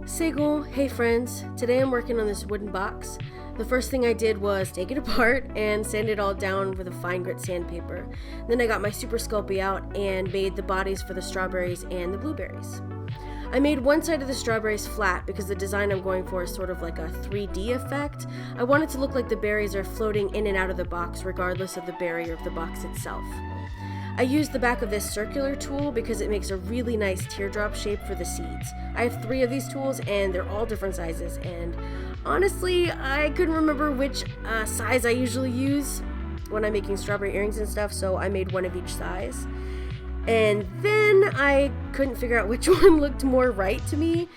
Sego, hey friends. Today I'm working on this wooden box. The first thing I did was take it apart and sand it all down with a fine grit sandpaper. Then I got my Super Sculpey out and made the bodies for the strawberries and the blueberries. I made one side of the strawberries flat because the design I'm going for is sort of like a 3D effect. I want it to look like the berries are floating in and out of the box regardless of the berry or of the box itself. I used the back of this circular tool because it makes a really nice teardrop shape for the seeds. I have 3 of these tools and they're all different sizes, and honestly, I couldn't remember which size I usually use when I'm making strawberry earrings and stuff, so I made one of each size. And then I couldn't figure out which one looked more right to me,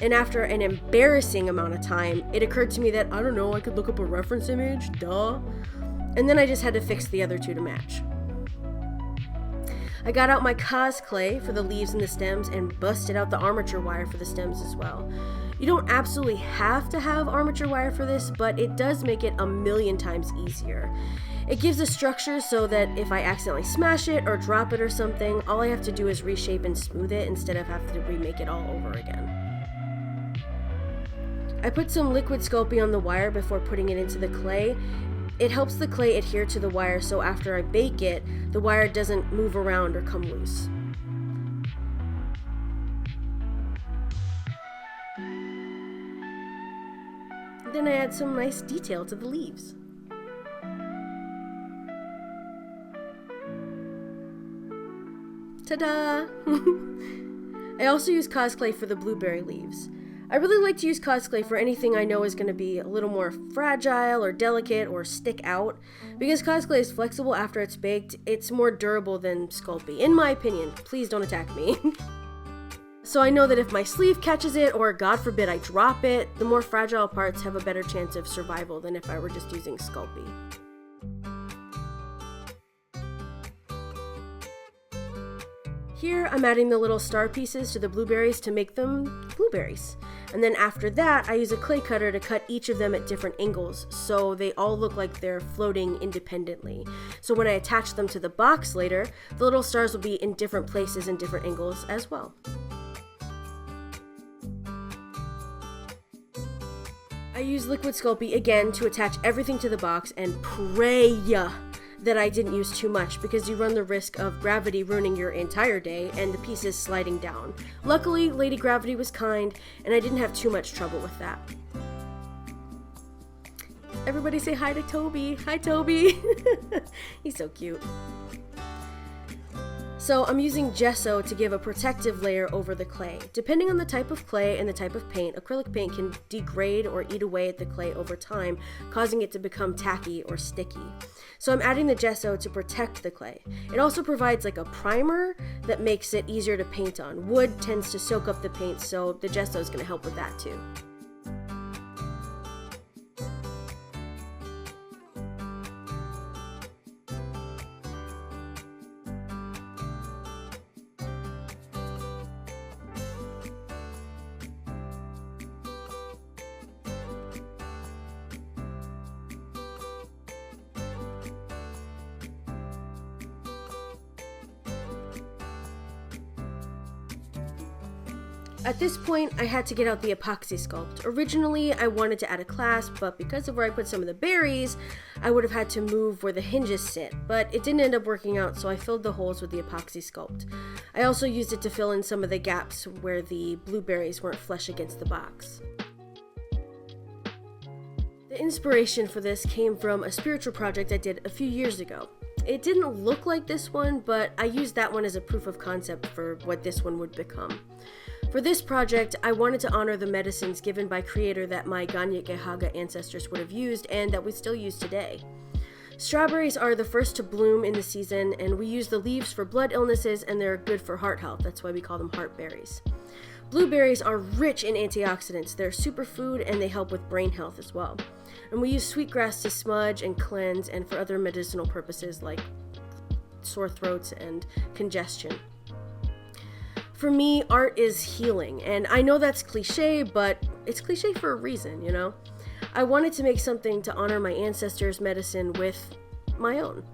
and after an embarrassing amount of time, it occurred to me that, I don't know, I could look up a reference image, duh. And then I just had to fix the other 2 to match. I got out my Kanien'kehá clay for the leaves and the stems and busted out the armature wire for the stems as well. You don't absolutely have to have armature wire for this, but it does make it a million times easier. It gives a structure so that if I accidentally smash it or drop it or something, all I have to do is reshape and smooth it instead of having to remake it all over again. I put some liquid Sculpey on the wire before putting it into the clay. It helps the clay adhere to the wire, so after I bake it, the wire doesn't move around or come loose. Then I add some nice detail to the leaves. Ta-da! I also use Kanien'kehá clay for the blueberry leaves. I really like to use Kanien'kehá clay for anything I know is going to be a little more fragile or delicate or stick out. Because Kanien'kehá clay is flexible after it's baked, it's more durable than Sculpey, in my opinion. Please don't attack me. So I know that if my sleeve catches it, or God forbid I drop it, the more fragile parts have a better chance of survival than if I were just using Sculpey. Here I'm adding the little star pieces to the blueberries to make them blueberries. And then after that, I use a clay cutter to cut each of them at different angles so they all look like they're floating independently. So when I attach them to the box later, the little stars will be in different places and different angles as well. I use liquid Sculpey again to attach everything to the box and pray that I didn't use too much, because you run the risk of gravity ruining your entire day and the pieces sliding down. Luckily, Lady Gravity was kind and I didn't have too much trouble with that. Everybody say hi to Toby. Hi, Toby. He's so cute. So I'm using gesso to give a protective layer over the clay. Depending on the type of clay and the type of paint, acrylic paint can degrade or eat away at the clay over time, causing it to become tacky or sticky. So I'm adding the gesso to protect the clay. It also provides like a primer that makes it easier to paint on. Wood tends to soak up the paint, so the gesso is going to help with that too. At this point, I had to get out the epoxy sculpt. Originally, I wanted to add a clasp, but because of where I put some of the berries, I would have had to move where the hinges sit, but it didn't end up working out, so I filled the holes with the epoxy sculpt. I also used it to fill in some of the gaps where the blueberries weren't flush against the box. The inspiration for this came from a spiritual project I did a few years ago. It didn't look like this one, but I used that one as a proof of concept for what this one would become. For this project, I wanted to honor the medicines given by Creator that my Kanien'kehá ancestors would have used and that we still use today. Strawberries are the first to bloom in the season, and we use the leaves for blood illnesses, and they're good for heart health. That's why we call them heart berries. Blueberries are rich in antioxidants. They're a superfood, and they help with brain health as well. And we use sweetgrass to smudge and cleanse and for other medicinal purposes like sore throats and congestion. For me, art is healing, and I know that's cliche, but it's cliche for a reason, you know? I wanted to make something to honor my ancestors' medicine with my own.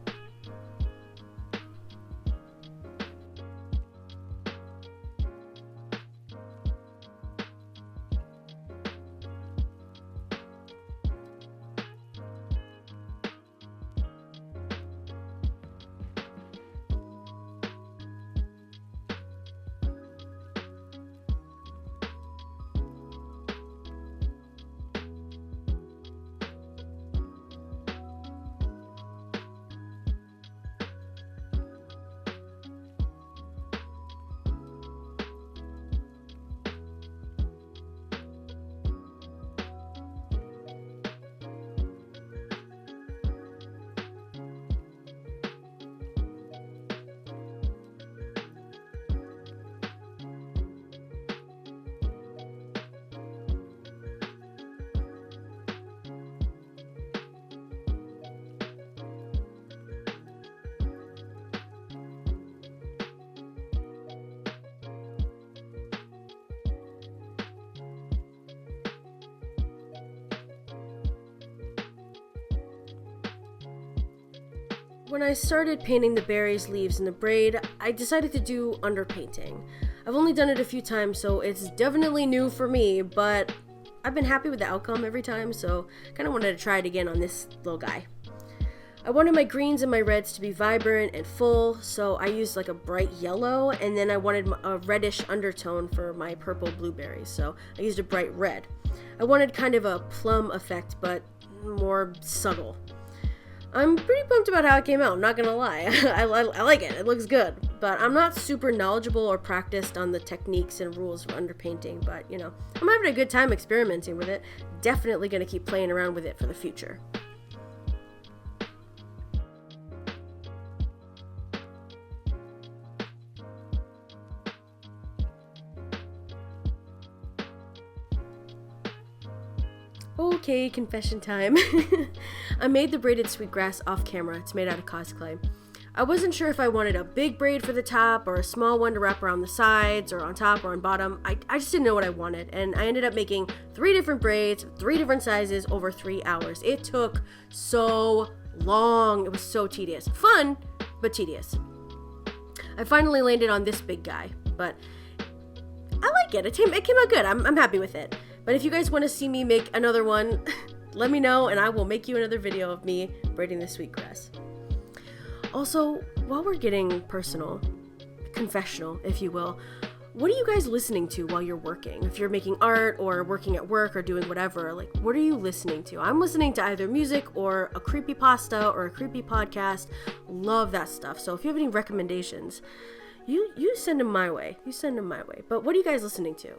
When I started painting the berries, leaves, and the braid, I decided to do underpainting. I've only done it a few times, so it's definitely new for me, but I've been happy with the outcome every time, so kind of wanted to try it again on this little guy. I wanted my greens and my reds to be vibrant and full, so I used like a bright yellow, and then I wanted a reddish undertone for my purple blueberries, so I used a bright red. I wanted kind of a plum effect, but more subtle. I'm pretty pumped about how it came out, I'm not gonna lie. I like it looks good, but I'm not super knowledgeable or practiced on the techniques and rules of underpainting, but you know, I'm having a good time experimenting with it. Definitely gonna keep playing around with it for the future. Okay, confession time. I made the braided sweetgrass off camera. It's made out of cosplay. I wasn't sure if I wanted a big braid for the top or a small one to wrap around the sides or on top or on bottom. I just didn't know what I wanted, and I ended up making 3 different braids, 3 different sizes over 3 hours. It took so long. It was so tedious. Fun, but tedious. I finally landed on this big guy, but I like it. It came out good. I'm happy with it. But if you guys want to see me make another one, let me know and I will make you another video of me braiding the sweetgrass. Also, while we're getting personal, confessional, if you will, what are you guys listening to while you're working? If you're making art or working at work or doing whatever, like, what are you listening to? I'm listening to either music or a creepypasta or a creepy podcast. Love that stuff. So if you have any recommendations, you send them my way. But what are you guys listening to?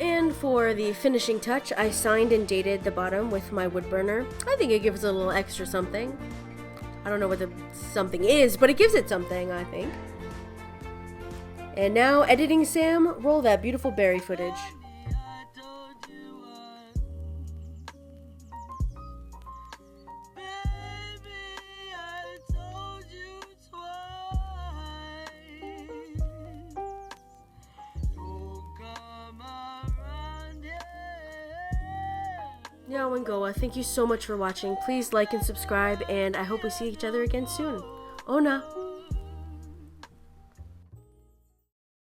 And for the finishing touch, I signed and dated the bottom with my wood burner. I think it gives it a little extra something. I don't know what the something is, but it gives it something, I think. And now, editing Sam, roll that beautiful berry footage. Kanien'kehá, thank you so much for watching. Please like and subscribe, and I hope we see each other again soon. Ona!